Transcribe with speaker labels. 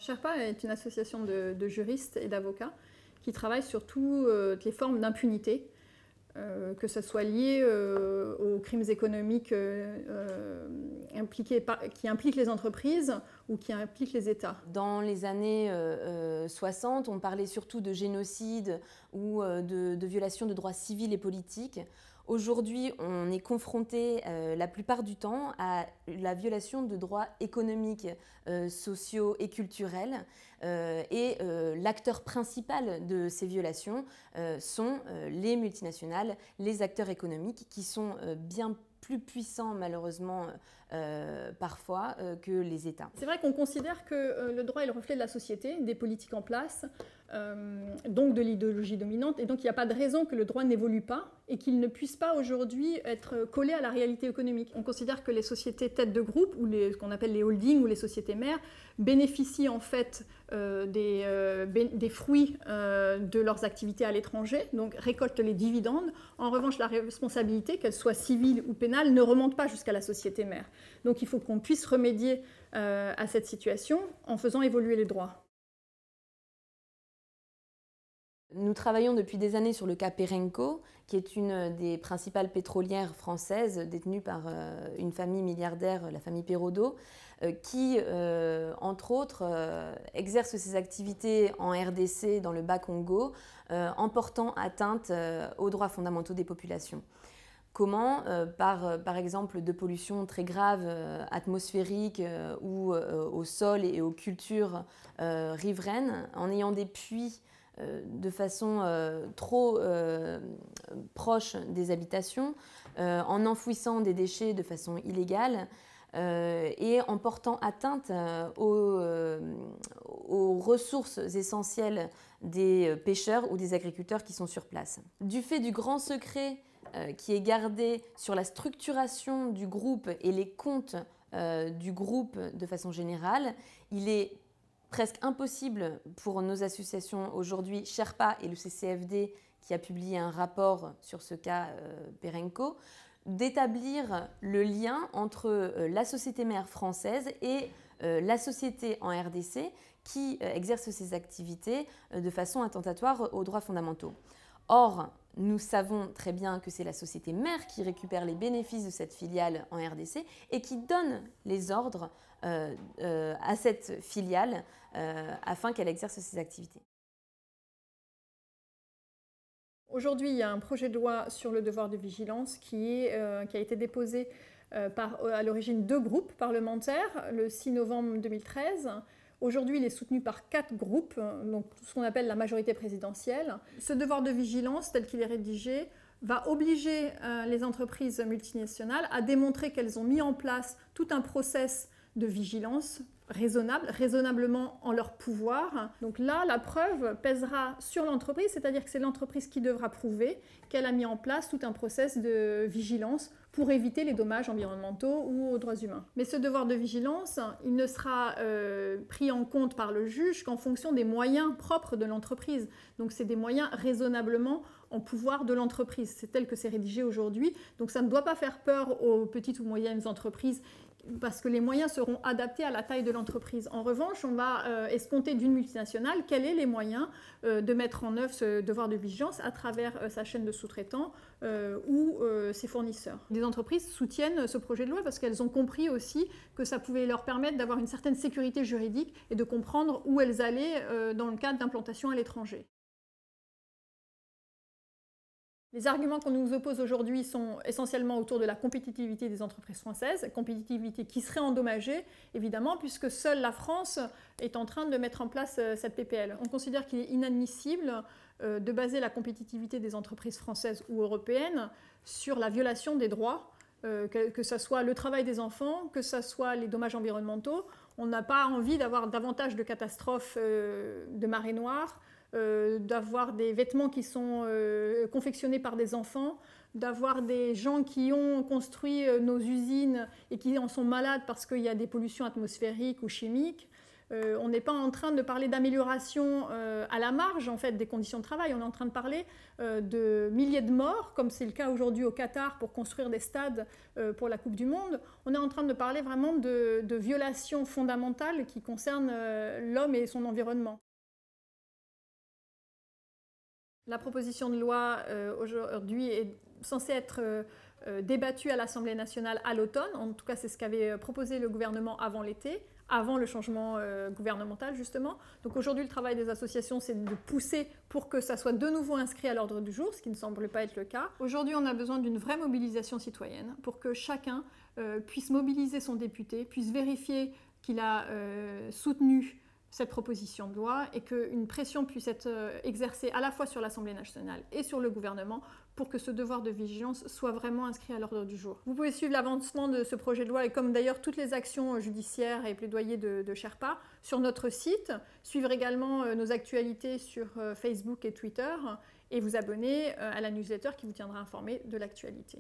Speaker 1: Sherpa est une association de juristes et d'avocats qui travaillent sur toutes les formes d'impunité, que ce soit lié aux crimes économiques qui impliquent les entreprises ou qui impliquent les États.
Speaker 2: Dans les années 60, on parlait surtout de génocide ou de violation de droits civils et politiques. Aujourd'hui, on est confronté la plupart du temps à la violation de droits économiques, sociaux et culturels. L'acteur principal de ces violations sont les multinationales, les acteurs économiques qui sont bien plus puissants malheureusement parfois que les États.
Speaker 1: C'est vrai qu'on considère que le droit est le reflet de la société, des politiques en place, donc de l'idéologie dominante, et donc il n'y a pas de raison que le droit n'évolue pas et qu'il ne puisse pas aujourd'hui être collé à la réalité économique. On considère que les sociétés têtes de groupe, ou ce qu'on appelle les holdings ou les sociétés mères, bénéficient en fait des fruits de leurs activités à l'étranger, donc récoltent les dividendes. En revanche, la responsabilité, qu'elle soit civile ou pénale, ne remonte pas jusqu'à la société mère. Donc il faut qu'on puisse remédier à cette situation en faisant évoluer les droits.
Speaker 2: Nous travaillons depuis des années sur le cas Perenco, qui est une des principales pétrolières françaises détenues par une famille milliardaire, la famille Perrodo, qui, entre autres, exerce ses activités en RDC, dans le Bas-Congo, en portant atteinte aux droits fondamentaux des populations. Comment, par exemple, de pollution très grave atmosphérique ou au sol et aux cultures riveraines, en ayant des puits de façon trop proche des habitations, en enfouissant des déchets de façon illégale et en portant atteinte aux ressources essentielles des pêcheurs ou des agriculteurs qui sont sur place. Du fait du grand secret qui est gardé sur la structuration du groupe et les comptes du groupe de façon générale, il est presque impossible pour nos associations aujourd'hui, Sherpa et le CCFD, qui a publié un rapport sur ce cas Perenco, d'établir le lien entre la société mère française et la société en RDC qui exerce ses activités de façon attentatoire aux droits fondamentaux. Or, nous savons très bien que c'est la société mère qui récupère les bénéfices de cette filiale en RDC et qui donne les ordres à cette filiale afin qu'elle exerce ses activités.
Speaker 1: Aujourd'hui, il y a un projet de loi sur le devoir de vigilance qui a été déposé à l'origine 2 groupes parlementaires le 6 novembre 2013. Aujourd'hui, il est soutenu par 4 groupes, donc ce qu'on appelle la majorité présidentielle. Ce devoir de vigilance, tel qu'il est rédigé, va obliger les entreprises multinationales à démontrer qu'elles ont mis en place tout un process de vigilance raisonnablement en leur pouvoir. Donc là, la preuve pèsera sur l'entreprise, c'est-à-dire que c'est l'entreprise qui devra prouver qu'elle a mis en place tout un process de vigilance pour éviter les dommages environnementaux ou aux droits humains. Mais ce devoir de vigilance, il ne sera pris en compte par le juge qu'en fonction des moyens propres de l'entreprise. Donc c'est des moyens raisonnablement en pouvoir de l'entreprise. C'est tel que c'est rédigé aujourd'hui. Donc ça ne doit pas faire peur aux petites ou moyennes entreprises parce que les moyens seront adaptés à la taille de l'entreprise. En revanche, on va escompter d'une multinationale quels sont les moyens de mettre en œuvre ce devoir de vigilance à travers sa chaîne de sous-traitants ou ses fournisseurs. Les entreprises soutiennent ce projet de loi parce qu'elles ont compris aussi que ça pouvait leur permettre d'avoir une certaine sécurité juridique et de comprendre où elles allaient dans le cadre d'implantation à l'étranger. Les arguments qu'on nous oppose aujourd'hui sont essentiellement autour de la compétitivité des entreprises françaises, compétitivité qui serait endommagée, évidemment, puisque seule la France est en train de mettre en place cette PPL. On considère qu'il est inadmissible de baser la compétitivité des entreprises françaises ou européennes sur la violation des droits, que ce soit le travail des enfants, que ce soit les dommages environnementaux. On n'a pas envie d'avoir davantage de catastrophes de marée noire, d'avoir des vêtements qui sont confectionnés par des enfants, d'avoir des gens qui ont construit nos usines et qui en sont malades parce qu'il y a des pollutions atmosphériques ou chimiques. On n'est pas en train de parler d'amélioration à la marge en fait, des conditions de travail, on est en train de parler de milliers de morts, comme c'est le cas aujourd'hui au Qatar pour construire des stades pour la Coupe du Monde. On est en train de parler vraiment de violations fondamentales qui concernent l'homme et son environnement. La proposition de loi aujourd'hui est censée être débattue à l'Assemblée nationale à l'automne. En tout cas, c'est ce qu'avait proposé le gouvernement avant l'été, avant le changement gouvernemental justement. Donc aujourd'hui, le travail des associations, c'est de pousser pour que ça soit de nouveau inscrit à l'ordre du jour, ce qui ne semble pas être le cas. Aujourd'hui, on a besoin d'une vraie mobilisation citoyenne pour que chacun puisse mobiliser son député, puisse vérifier qu'il a soutenu cette proposition de loi et qu'une pression puisse être exercée à la fois sur l'Assemblée nationale et sur le gouvernement pour que ce devoir de vigilance soit vraiment inscrit à l'ordre du jour. Vous pouvez suivre l'avancement de ce projet de loi et comme d'ailleurs toutes les actions judiciaires et plaidoyers de Sherpa sur notre site, suivre également nos actualités sur Facebook et Twitter et vous abonner à la newsletter qui vous tiendra informé de l'actualité.